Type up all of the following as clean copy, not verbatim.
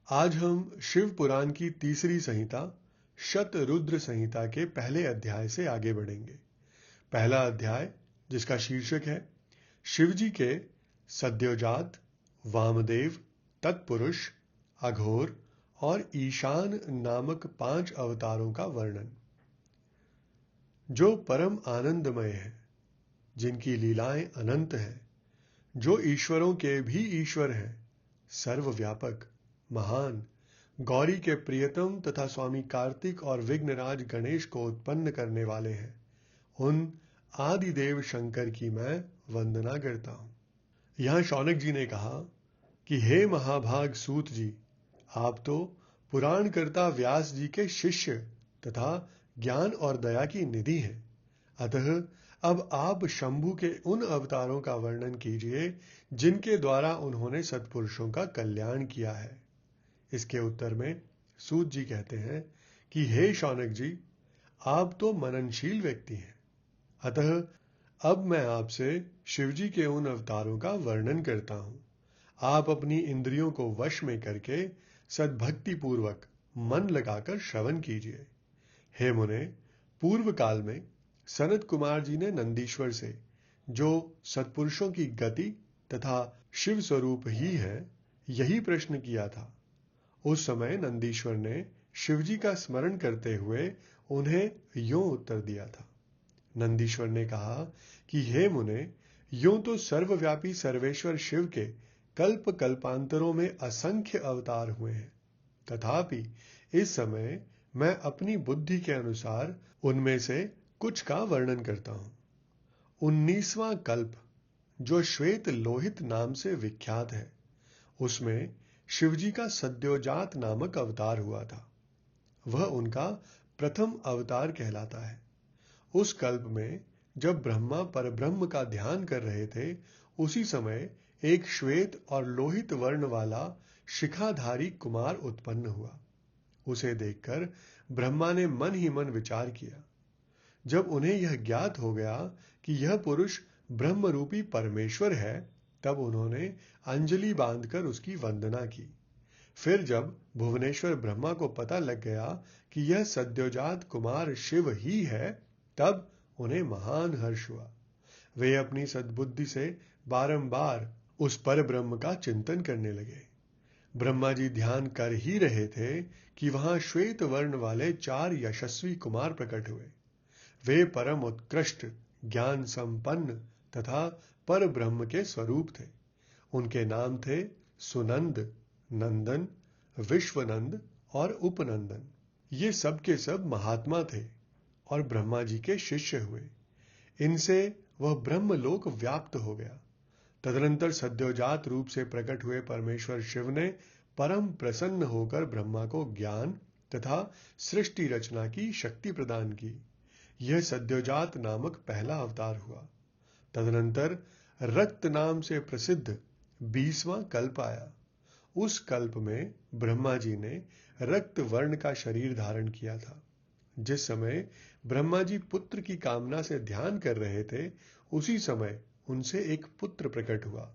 आज हम शिव पुराण की तीसरी संहिता शतरुद्र संहिता के पहले अध्याय से आगे बढ़ेंगे। पहला अध्याय, जिसका शीर्षक है शिवजी के सद्योजात, वामदेव, तत्पुरुष, अघोर और ईशान नामक 5 अवतारों का वर्णन। जो परम आनंदमय है, जिनकी लीलाएं अनंत हैं, जो ईश्वरों के भी ईश्वर हैं, सर्वव्यापक, महान, गौरी के प्रियतम तथा स्वामी कार्तिक और विघ्नराज गणेश को उत्पन्न करने वाले हैं, उन आदिदेव शंकर की मैं वंदना करता हूं। यहां शौनक जी ने कहा कि हे महाभाग सूत जी, आप तो पुराणकर्ता व्यास जी के शिष्य तथा ज्ञान और दया की निधि हैं। अतः अब आप शंभु के उन अवतारों का वर्णन कीजिए जिनके द्वारा उन्होंने सत्पुरुषों का कल्याण किया है। इसके उत्तर में सूत जी कहते हैं कि हे शौनक जी, आप तो मननशील व्यक्ति हैं। अतः अब मैं आपसे शिवजी के उन अवतारों का वर्णन करता हूं। आप अपनी इंद्रियों को वश में करके सद्भक्ति पूर्वक मन लगाकर श्रवण कीजिए। हे मुने, पूर्व काल में सनत कुमार जी ने नंदीश्वर से, जो सत्पुरुषों की गति तथा शिव स्वरूप ही है, यही प्रश्न किया था। उस समय नंदीश्वर ने शिवजी का स्मरण करते हुए उन्हें यूं उत्तर दिया था। नंदीश्वर ने कहा कि हे मुने, यूं तो सर्वव्यापी सर्वेश्वर शिव के कल्प कल्पांतरों में असंख्य अवतार हुए हैं, तथापि इस समय मैं अपनी बुद्धि के अनुसार उनमें से कुछ का वर्णन करता हूं। 19वां कल्प, जो श्वेत लोहित नाम से विख्यात है, उसमें शिवजी का सद्योजात नामक अवतार हुआ था। वह उनका प्रथम अवतार कहलाता है। उस कल्प में जब ब्रह्मा परब्रह्म का ध्यान कर रहे थे, उसी समय एक श्वेत और लोहित वर्ण वाला शिखाधारी कुमार उत्पन्न हुआ। उसे देखकर ब्रह्मा ने मन ही मन विचार किया। जब उन्हें यह ज्ञात हो गया कि यह पुरुष ब्रह्म रूपी परमेश्वर है, तब उन्होंने अंजलि बांधकर उसकी वंदना की। फिर जब भुवनेश्वर ब्रह्मा को पता लग गया कि यह सद्योजात कुमार शिव ही है, तब उन्हें महान हर्ष हुआ। वे अपनी सद्बुद्धि से बारंबार उस पर ब्रह्म का चिंतन करने लगे। ब्रह्मा जी ध्यान कर ही रहे थे कि वहां श्वेत वर्ण वाले 4 यशस्वी कुमार प्रकट हुए। वे परम उत्कृष्ट, ज्ञान संपन्न तथा पर ब्रह्म के स्वरूप थे। उनके नाम थे सुनंद, नंदन, विश्वनंद और उपनंदन। ये सब के सब महात्मा थे और ब्रह्मा जी के शिष्य हुए। इनसे वह ब्रह्मलोक व्याप्त हो गया। तदनंतर सद्योजात रूप से प्रकट हुए परमेश्वर शिव ने परम प्रसन्न होकर ब्रह्मा को ज्ञान तथा सृष्टि रचना की शक्ति प्रदान की। यह सद्योजात नामक पहला अवतार हुआ। तदनंतर रक्त नाम से प्रसिद्ध 20वां कल्प आया। उस कल्प में ब्रह्मा जी ने रक्त वर्ण का शरीर धारण किया था। जिस समय ब्रह्मा जी पुत्र की कामना से ध्यान कर रहे थे, उसी समय उनसे एक पुत्र प्रकट हुआ।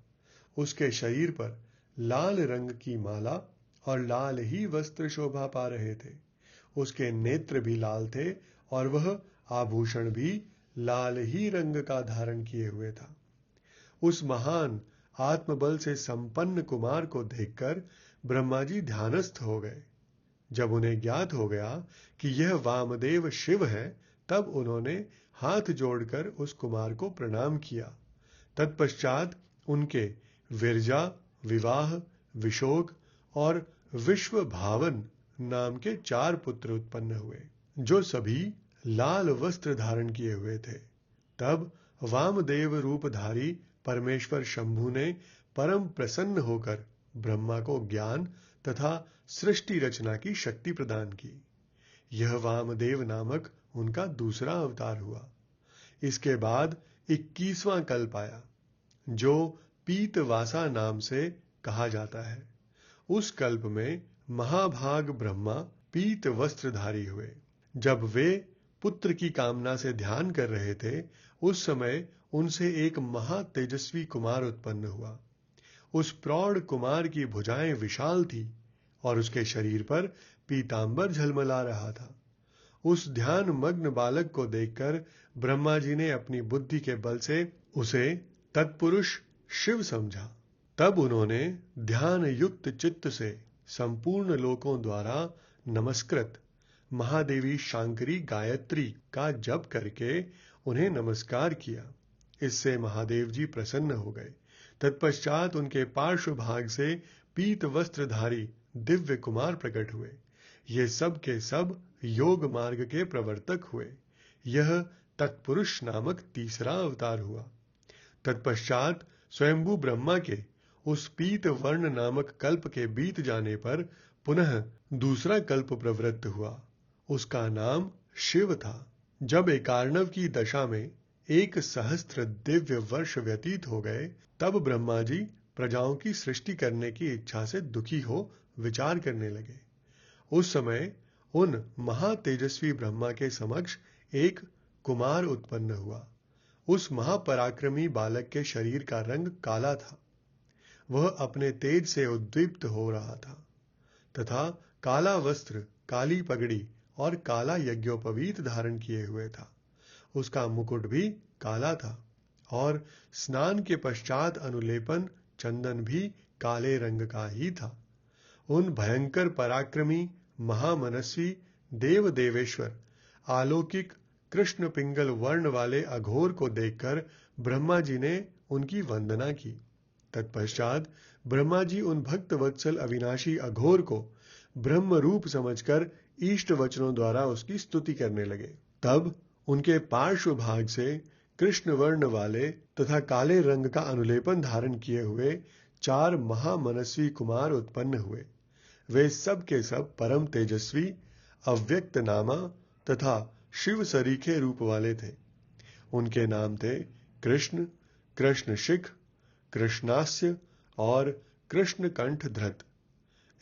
उसके शरीर पर लाल रंग की माला और लाल ही वस्त्र शोभा पा रहे थे। उसके नेत्र भी लाल थे और वह आभूषण भी लाल ही रंग का धारण किए हुए था। उस महान आत्मबल से संपन्न कुमार को देखकर ब्रह्मा जी ध्यानस्थ हो गए। जब उन्हें ज्ञात हो गया कि यह वामदेव शिव है, तब उन्होंने हाथ जोड़कर उस कुमार को प्रणाम किया। तत्पश्चात उनके विरजा, विवाह, विशोक और विश्व भावन नाम के 4 पुत्र उत्पन्न हुए, जो सभी लाल वस्त्र धारण किए हुए थे। तब वामदेव रूपधारी परमेश्वर शंभु ने परम प्रसन्न होकर ब्रह्मा को ज्ञान तथा सृष्टि रचना की शक्ति प्रदान की। यह वामदेव नामक उनका दूसरा अवतार हुआ। इसके बाद 21वां कल्प आया, जो पीतवासा नाम से कहा जाता है। उस कल्प में महाभाग ब्रह्मा पीत वस्त्रधारी हुए। जब वे पुत्र की कामना से ध्यान कर रहे थे, उस समय उनसे एक महातेजस्वी कुमार उत्पन्न हुआ। उस प्रौढ़ कुमार की भुजाएं विशाल थी और उसके शरीर पर पीतांबर झलमला रहा था। उस ध्यान मग्न बालक को देखकर ब्रह्मा जी ने अपनी बुद्धि के बल से उसे तत्पुरुष शिव समझा। तब उन्होंने ध्यान युक्त चित्त से संपूर्ण लोकों द्वारा नमस्कृत महादेवी शांकरी गायत्री का जप करके उन्हें नमस्कार किया। इससे महादेव जी प्रसन्न हो गए। तत्पश्चात उनके पार्श्व भाग से पीत वस्त्रधारी दिव्य कुमार प्रकट हुए। ये सब के सब योग मार्ग के प्रवर्तक हुए। यह तत्पुरुष नामक तीसरा अवतार हुआ। तत्पश्चात स्वयंभू ब्रह्मा के उस पीत वर्ण नामक कल्प के बीत जाने पर पुनः दूसरा कल्प प्रवृत्त हुआ। उसका नाम शिव था। जब एकार्णव की दशा में 1,000 दिव्य वर्ष व्यतीत हो गए, तब ब्रह्मा जी प्रजाओं की सृष्टि करने की इच्छा से दुखी हो विचार करने लगे। उस समय उन महातेजस्वी ब्रह्मा के समक्ष एक कुमार उत्पन्न हुआ। उस महापराक्रमी बालक के शरीर का रंग काला था। वह अपने तेज से उद्दीप्त हो रहा था तथा काला वस्त्र, काली पगड़ी और काला यज्ञोपवीत धारण किए हुए था। उसका मुकुट भी काला था और स्नान के पश्चात अनुलेपन चंदन भी काले रंग का ही था। उन भयंकर पराक्रमी महामनस्वी देव देवेश्वर अलौकिक कृष्ण पिंगल वर्ण वाले अघोर को देखकर ब्रह्मा जी ने उनकी वंदना की। तत्पश्चात ब्रह्मा जी उन भक्त वत्सल अविनाशी अघोर को ब्रह्म रूप समझकर इष्ट वचनों द्वारा उसकी स्तुति करने लगे। तब उनके पार्श्व भाग से कृष्ण वर्ण वाले तथा काले रंग का अनुलेपन धारण किए हुए 4 महामनस्वी कुमार उत्पन्न हुए। वे सब के सब परम तेजस्वी, अव्यक्त नामा तथा शिव सरीखे रूप वाले थे। उनके नाम थे कृष्ण, कृष्णशिख, कृष्णास्य और कृष्ण कंठ धृत।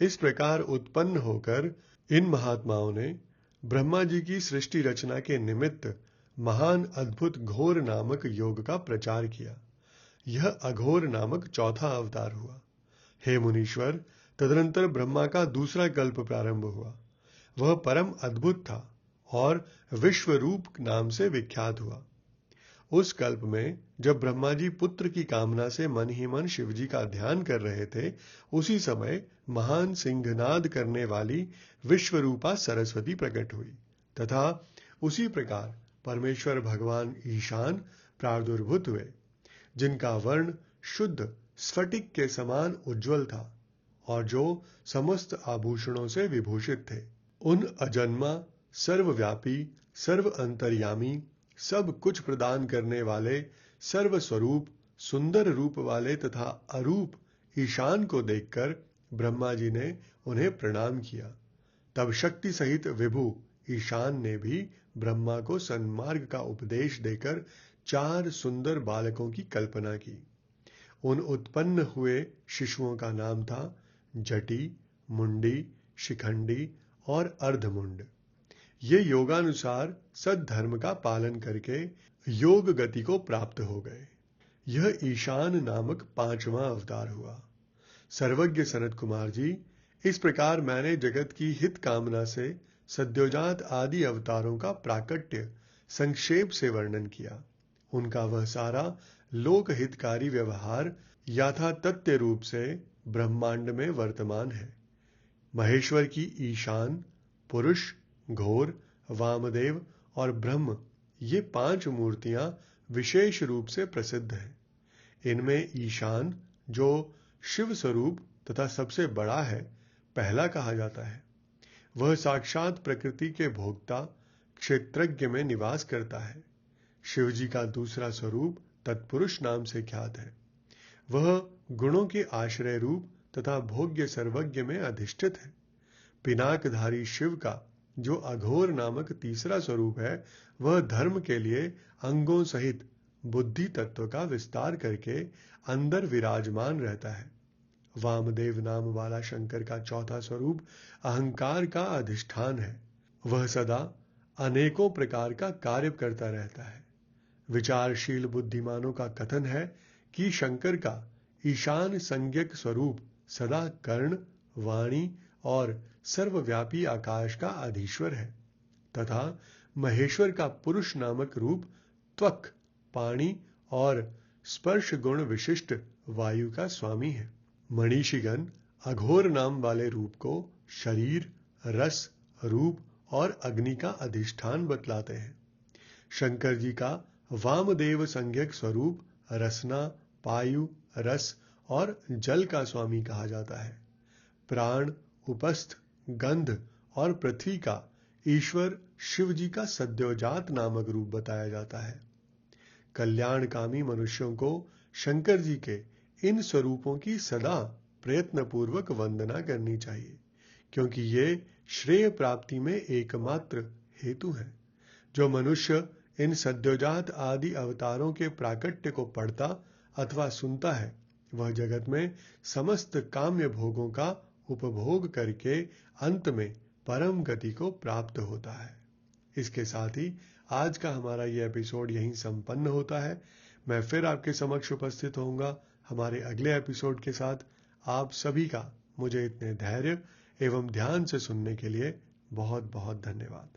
इस प्रकार उत्पन्न होकर इन महात्माओं ने ब्रह्मा जी की सृष्टि रचना के निमित्त महान अद्भुत घोर नामक योग का प्रचार किया। यह अघोर नामक चौथा अवतार हुआ। हे मुनीश्वर, तदनंतर ब्रह्मा का दूसरा कल्प प्रारंभ हुआ। वह परम अद्भुत था और विश्व रूप नाम से विख्यात हुआ। उस कल्प में जब ब्रह्मा जी पुत्र की कामना से मन ही मन शिव जी का ध्यान कर रहे थे, उसी समय महान सिंहनाद करने वाली विश्वरूपा सरस्वती प्रकट हुई तथा उसी प्रकार परमेश्वर भगवान ईशान प्रादुर्भूत हुए, जिनका वर्ण शुद्ध स्फटिक के समान उज्जवल था और जो समस्त आभूषणों से विभूषित थे। उन अजन्मा, सर्वव्यापी, सर्व अंतर्यामी, सब कुछ प्रदान करने वाले, सर्व स्वरूप, सुंदर रूप वाले तथा अरूप ईशान को देखकर ब्रह्मा जी ने उन्हें प्रणाम किया। तब शक्ति सहित विभु ईशान ने भी ब्रह्मा को सन्मार्ग का उपदेश देकर 4 सुंदर बालकों की कल्पना की। उन उत्पन्न हुए शिशुओं का नाम था जटी, मुंडी, शिखंडी और अर्धमुंड। ये योगानुसार सद्धर्म का पालन करके योग गति को प्राप्त हो गए। यह ईशान नामक 5वां अवतार हुआ। सर्वज्ञ सनत कुमार जी, इस प्रकार मैंने जगत की हित कामना से सद्योजात आदि अवतारों का प्राकट्य संक्षेप से वर्णन किया। उनका वह सारा लोक हितकारी व्यवहार यथातथ्य रूप से ब्रह्मांड में वर्तमान है। महेश्वर की ईशान, पुरुष, घोर, वामदेव और ब्रह्म, ये 5 मूर्तियां विशेष रूप से प्रसिद्ध हैं। इनमें ईशान, जो शिव स्वरूप तथा सबसे बड़ा है, पहला कहा जाता है। वह साक्षात प्रकृति के भोक्ता क्षेत्रज्ञ में निवास करता है। शिव जी का दूसरा स्वरूप तत्पुरुष नाम से ख्यात है। वह गुणों के आश्रय रूप तथा भोग्य सर्वज्ञ में अधिष्ठित है। पिनाकधारी शिव का जो अघोर नामक तीसरा स्वरूप है, वह धर्म के लिए अंगों सहित बुद्धि तत्व का विस्तार करके अंदर विराजमान रहता है। वामदेव नाम वाला शंकर का चौथा स्वरूप अहंकार का अधिष्ठान है। वह सदा अनेकों प्रकार का कार्य करता रहता है। विचारशील बुद्धिमानों का कथन है कि शंकर का ईशान संज्ञक स्वरूप सदा कर्ण, वाणी और सर्वव्यापी आकाश का अधीश्वर है तथा महेश्वर का पुरुष नामक रूप त्वक पाणी और स्पर्श गुण विशिष्ट वायु का स्वामी है। मनीषीगण अघोर नाम वाले रूप को शरीर, रस, रूप और अग्नि का अधिष्ठान बतलाते हैं। शंकर जी का वामदेव संज्ञक स्वरूप रसना, पायु, रस और जल का स्वामी कहा जाता है। प्राण, उपस्थ, गंध और पृथ्वी का ईश्वर शिव जी का सद्योजात नामक रूप बताया जाता है। कल्याणकामी मनुष्यों को शंकर जी के इन स्वरूपों की सदा प्रयत्न पूर्वक वंदना करनी चाहिए, क्योंकि ये श्रेय प्राप्ति में एकमात्र हेतु है। जो मनुष्य इन सद्योजात आदि अवतारों के प्राकट्य को पढ़ता अथवा सुनता है, वह जगत में समस्त काम्य भोगों का उपभोग करके अंत में परम गति को प्राप्त होता है। इसके साथ ही आज का हमारा यह एपिसोड यहीं संपन्न होता है। मैं फिर आपके समक्ष उपस्थित होऊंगा हमारे अगले एपिसोड के साथ। आप सभी का मुझे इतने धैर्य एवं ध्यान से सुनने के लिए बहुत बहुत धन्यवाद।